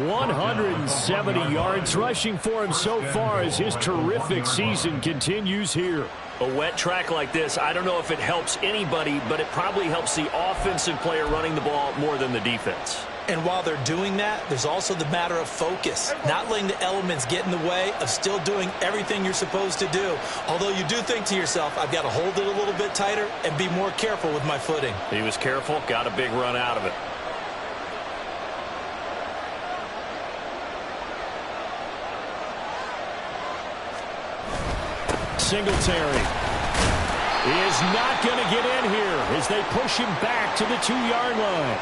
170 yards rushing for him so far as his terrific season continues here. A wet track like this, I don't know if it helps anybody, but it probably helps the offensive player running the ball more than the defense. And while they're doing that, there's also the matter of focus. Not letting the elements get in the way of still doing everything you're supposed to do. Although you do think to yourself, I've got to hold it a little bit tighter and be more careful with my footing. He was careful, got a big run out of it. Singletary is not going to get in here as they push him back to the 2-yard line.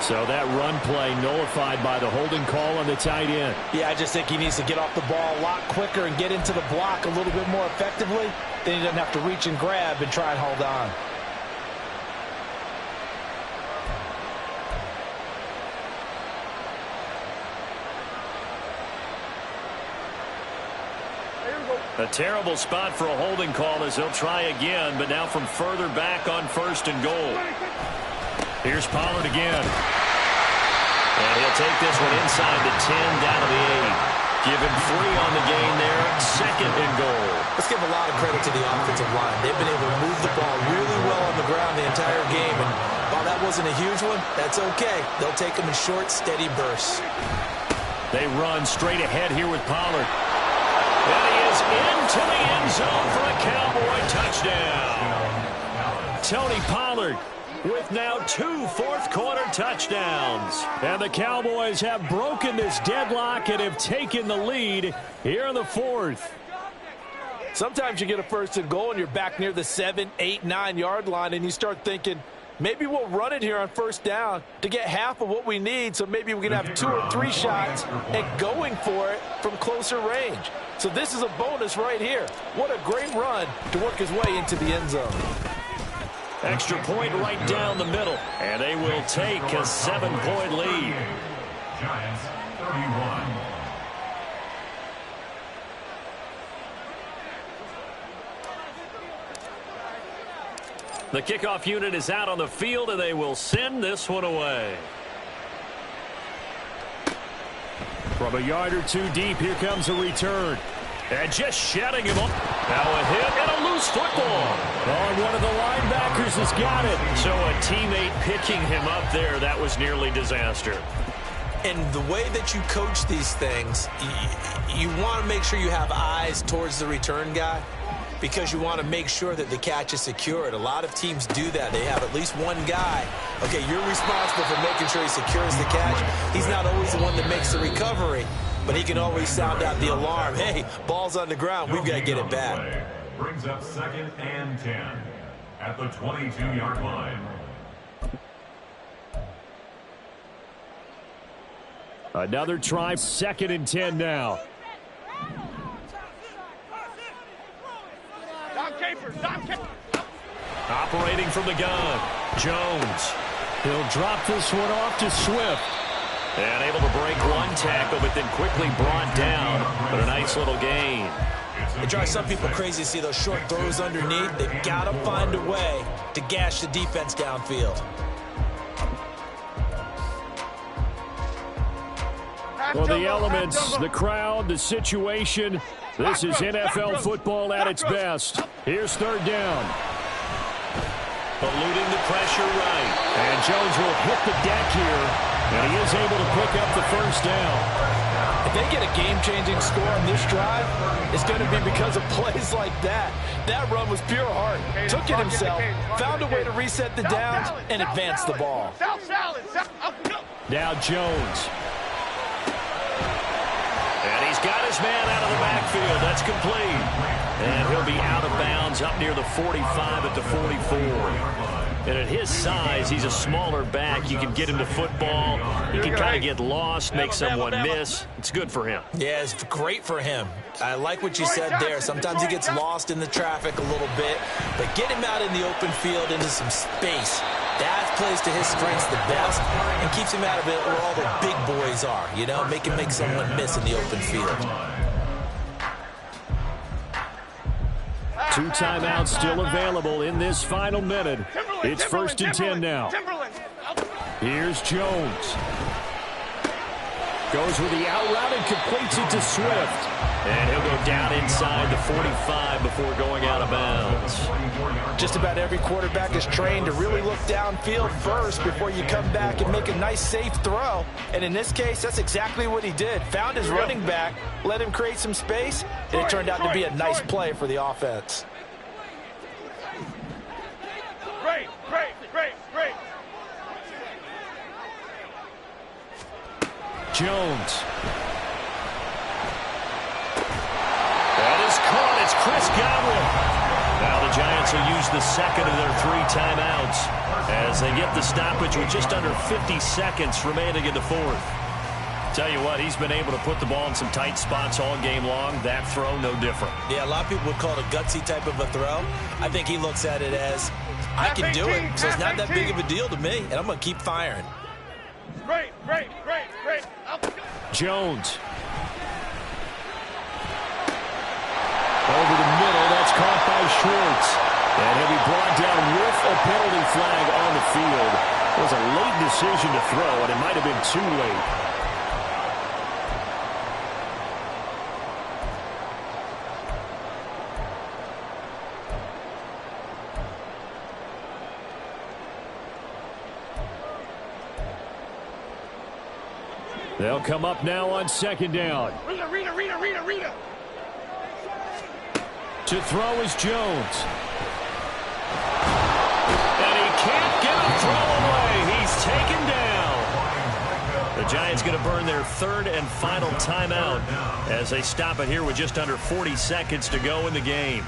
So that run play nullified by the holding call on the tight end. Yeah, I just think he needs to get off the ball a lot quicker and get into the block a little bit more effectively. Then he doesn't have to reach and grab and try and hold on. A terrible spot for a holding call as they'll try again, but now from further back on 1st and goal. Here's Pollard again. And he'll take this one inside the 10, down to the 8. Give him 3 on the gain there, 2nd and goal. Let's give a lot of credit to the offensive line. They've been able to move the ball really well on the ground the entire game. And while that wasn't a huge one, that's okay. They'll take them in short, steady bursts. They run straight ahead here with Pollard. And he is into the end zone for a Cowboy touchdown. Tony Pollard with now 2 fourth-quarter touchdowns. And the Cowboys have broken this deadlock and have taken the lead here in the 4th. Sometimes you get a 1st and goal and you're back near the 7, 8, 9-yard line and you start thinking, maybe we'll run it here on 1st down to get half of what we need, so maybe we can have 2 or 3 shots at going for it from closer range. So this is a bonus right here. What a great run to work his way into the end zone. Extra point right down the middle, and they will take a 7-point lead. Giants 31. The kickoff unit is out on the field, and they will send this one away. From a yard or 2 deep, here comes a return. And just shedding him off. Now a hit and a loose football. Oh, and one of the linebackers has got it. So a teammate picking him up there, that was nearly disaster. And the way that you coach these things, you want to make sure you have eyes towards the return guy because you want to make sure that the catch is secured. A lot of teams do that. They have at least one guy. Okay, you're responsible for making sure he secures the catch. He's not always the one that makes the recovery, but he can always sound out the alarm. Hey, ball's on the ground. We've got to get it back. Brings up 2nd and 10 at the 22-yard line. Another try, 2nd and 10 now. Operating from the gun, Jones. He'll drop this one off to Swift. And able to break one tackle, but then quickly brought down. But a nice little gain. It drives some people crazy to see those short throws underneath. They've got to find a way to gash the defense downfield. Well, the elements, the crowd, the situation. This is NFL football at its best. Here's 3rd down. Eluding the pressure right. And Jones will hit the deck here. And he is able to pick up the 1st down. If they get a game-changing score on this drive, it's going to be because of plays like that. That run was pure heart. Took it himself, found a way to reset the downs, and advance the ball. Now Jones. And he's got his man out of the backfield. That's complete. And he'll be out of bounds up near the 45 at the 44. And at his size, he's a smaller back. You can get him to football. He can kind of get lost, make someone miss. It's good for him. Yeah, it's great for him. I like what you said there. Sometimes he gets lost in the traffic a little bit, but get him out in the open field into some space. That plays to his strengths the best and keeps him out of it where all the big boys are, you know, make someone miss in the open field. 2 timeouts still available in this final minute. It's 1st and 10 now. Here's Jones. Goes with the out route and completes it to Swift. And he'll go down inside the 45 before going out of bounds. Just about every quarterback is trained to really look downfield first before you come back and make a nice, safe throw. And in this case, that's exactly what he did. Found his running back, let him create some space, and it turned out to be a nice play for the offense. Great. Jones. That is caught. It's Chris Godwin. Now the Giants will use the second of their 3 timeouts as they get the stoppage with just under 50 seconds remaining in the 4th. Tell you what, he's been able to put the ball in some tight spots all game long. That throw, no different. Yeah, a lot of people would call it a gutsy type of a throw. I think he looks at it as, I can do it, so it's not that big of a deal to me, and I'm going to keep firing. Great. Jones. Over the middle, that's caught by Schwartz. And he'll be brought down with a penalty flag on the field. It was a late decision to throw, and it might have been too late. They'll come up now on 2nd down. Rita. To throw is Jones. And he can't get a throw away. He's taken down. The Giants going to burn their 3rd and final timeout as they stop it here with just under 40 seconds to go in the game.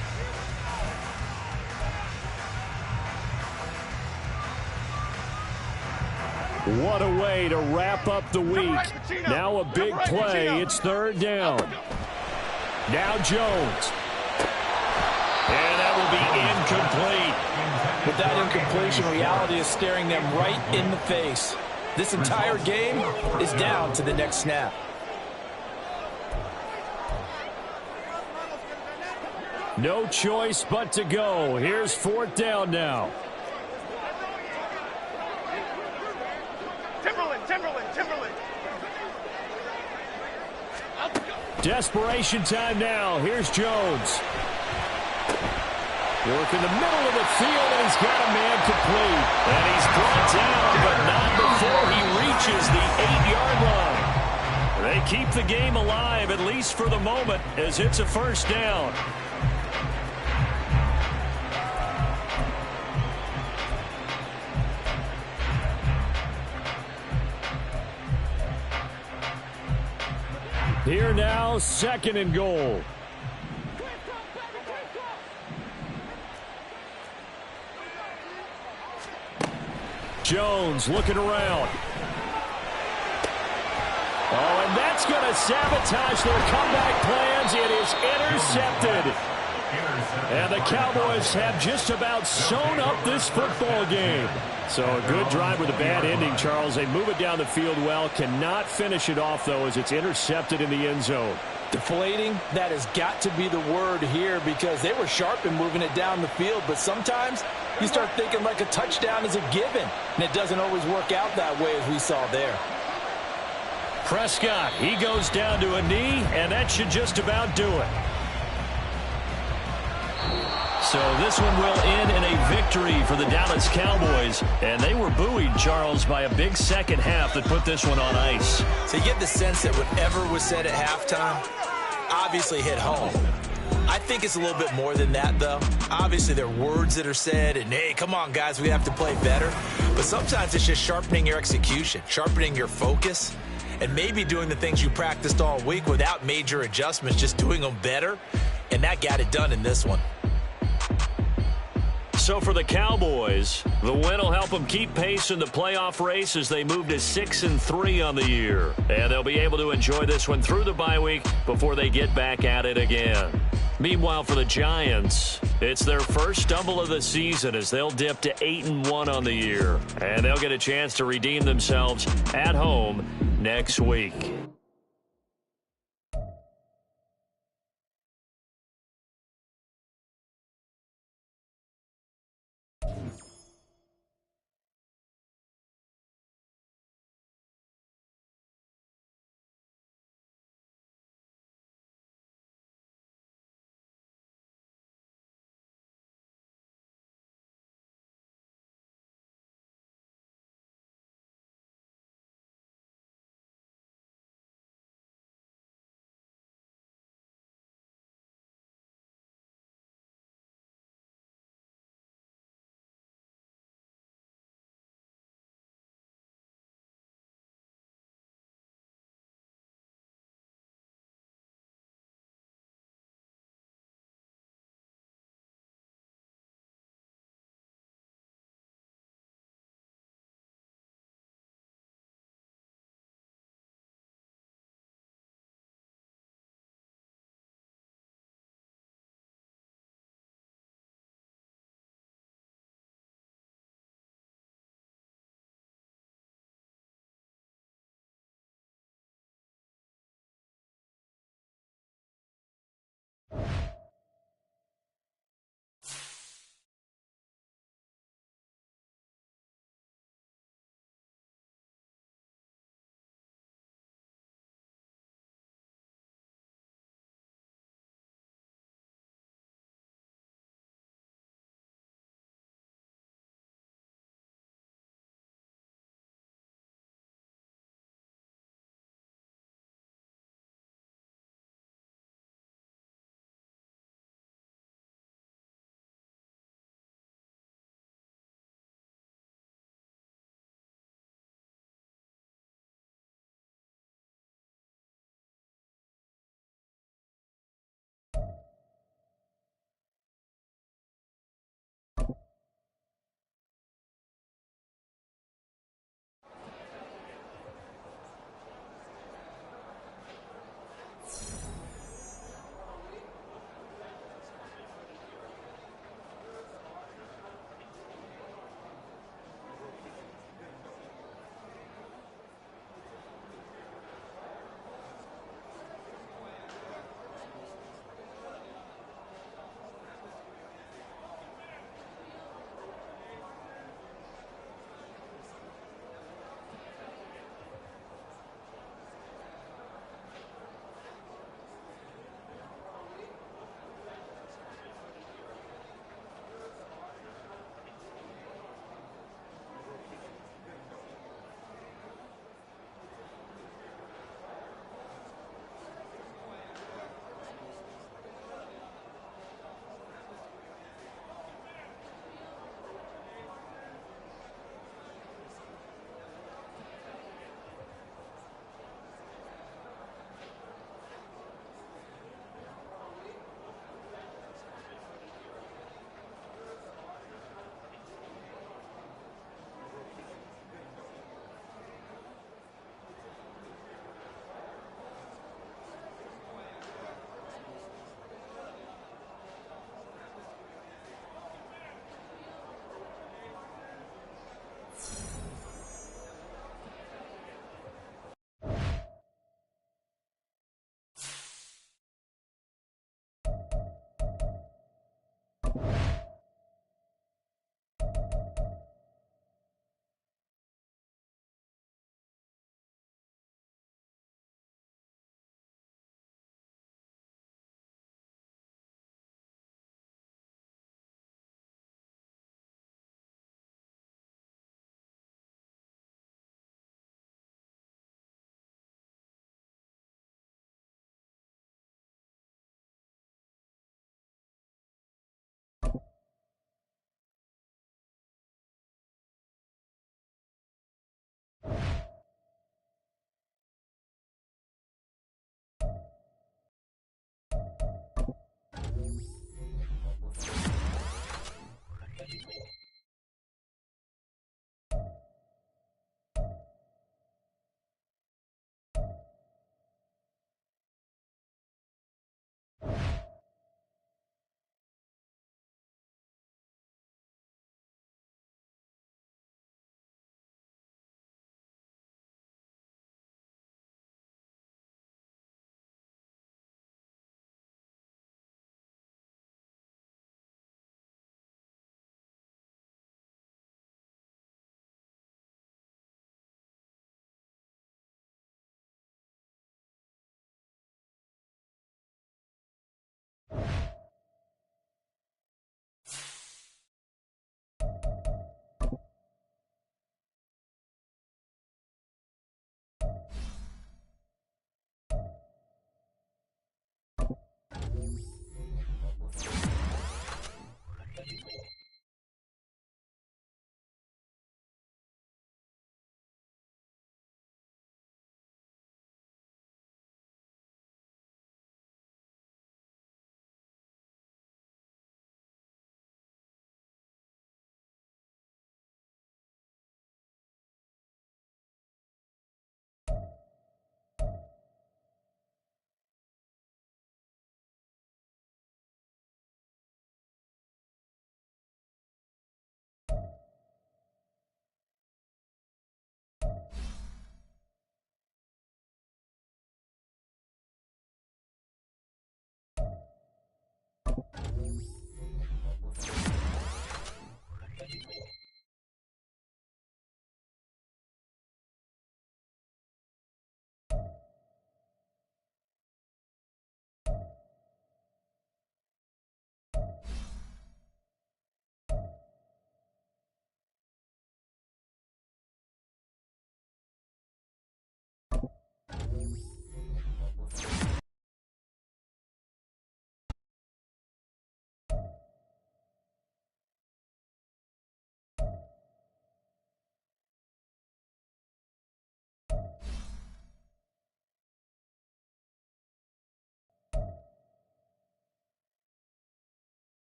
What a way to wrap up the week. Now a big play. It's 3rd down. Now Jones. And that will be incomplete. With that incompletion, reality is staring them right in the face. This entire game is down to the next snap. No choice but to go. Here's 4th down now. Timberland. Desperation time now. Here's Jones. Work in the middle of the field, and he's got a man complete. And he's brought down, but not before he reaches the 8-yard line. They keep the game alive, at least for the moment, as it's a 1st down. Here now, 2nd and goal. Jones looking around. Oh, and that's going to sabotage their comeback plans. It is intercepted. And the Cowboys have just about sewn up this football game. So a good drive with a bad ending, Charles. They move it down the field well. Cannot finish it off, though, as it's intercepted in the end zone. Deflating, that has got to be the word here because they were sharp in moving it down the field. But sometimes you start thinking like a touchdown is a given. And it doesn't always work out that way as we saw there. Prescott, he goes down to a knee, and that should just about do it. So this one will end in a victory for the Dallas Cowboys. And they were buoyed, Charles, by a big second half that put this one on ice. So you get the sense that whatever was said at halftime obviously hit home. I think it's a little bit more than that, though. Obviously, there are words that are said, and, hey, come on, guys, we have to play better. But sometimes it's just sharpening your execution, sharpening your focus. and maybe doing the things you practiced all week without major adjustments, just doing them better, and that got it done in this one. So for the Cowboys, the win will help them keep pace in the playoff race as they move to 6-3 on the year. And they'll be able to enjoy this one through the bye week before they get back at it again. Meanwhile, for the Giants, it's their first stumble of the season as they'll dip to 8-1 on the year. And they'll get a chance to redeem themselves at home next week.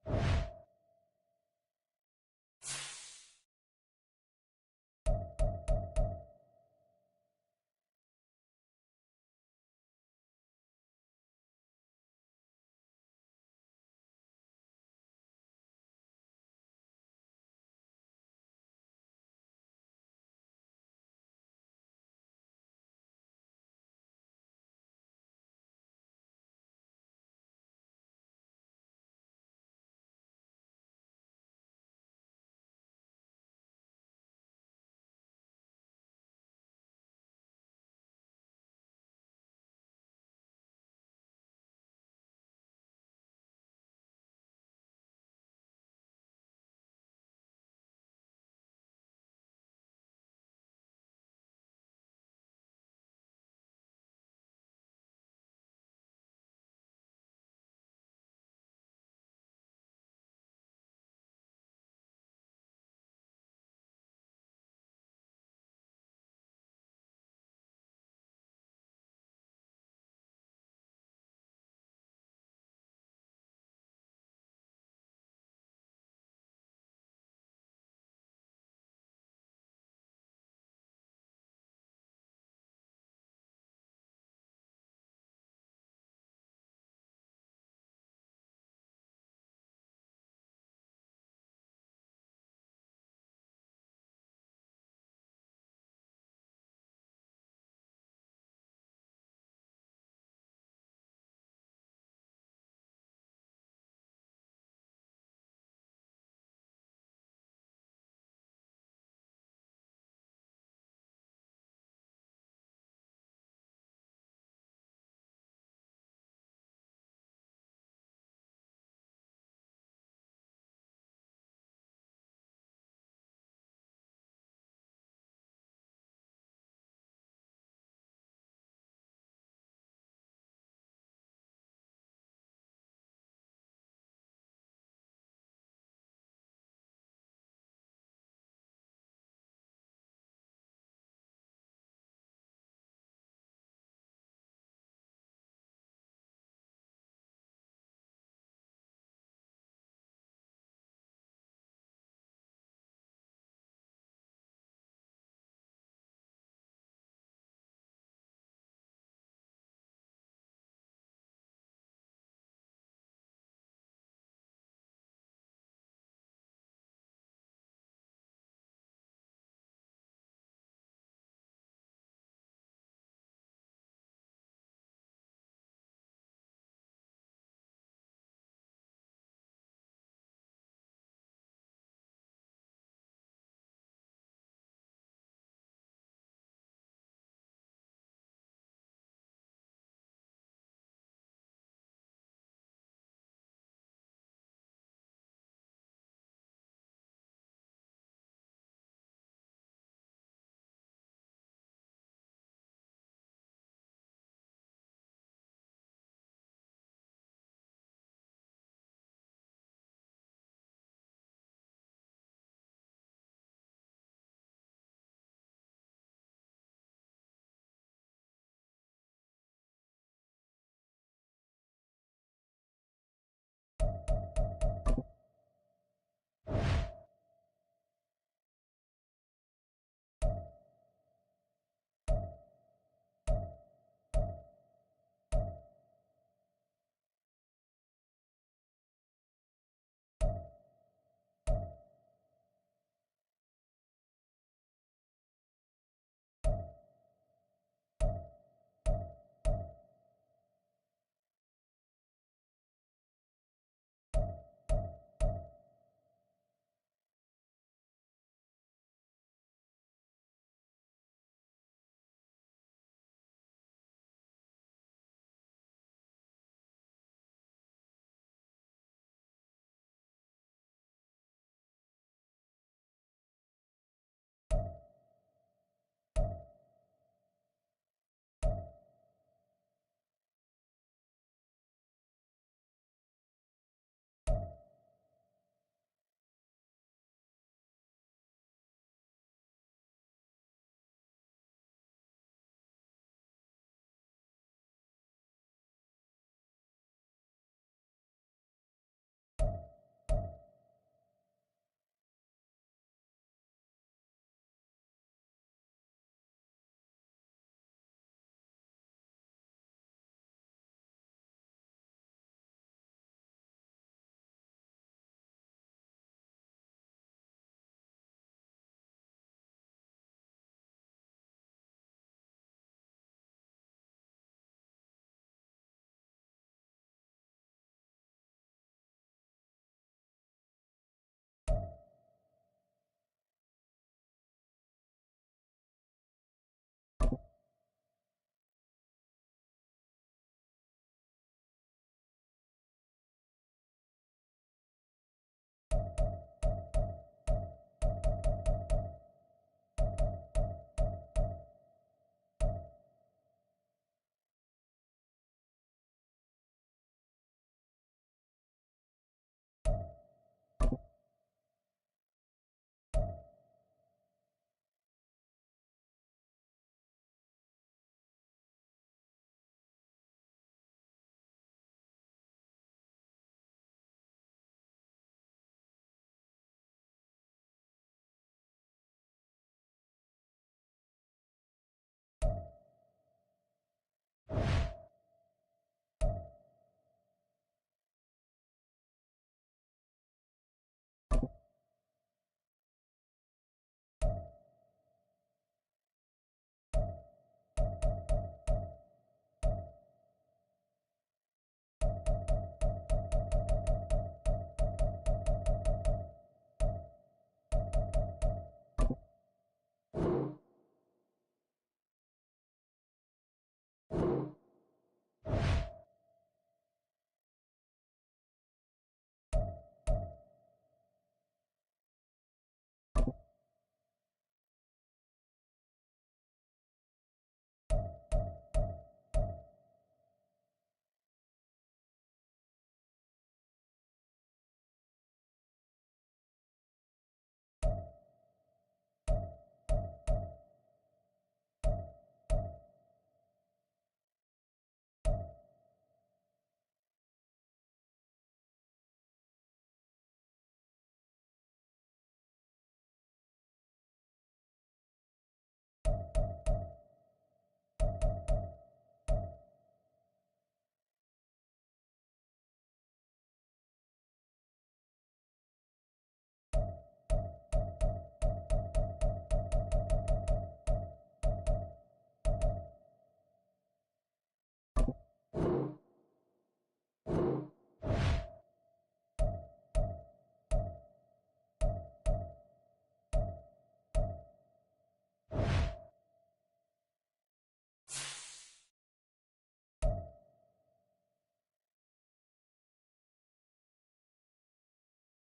line.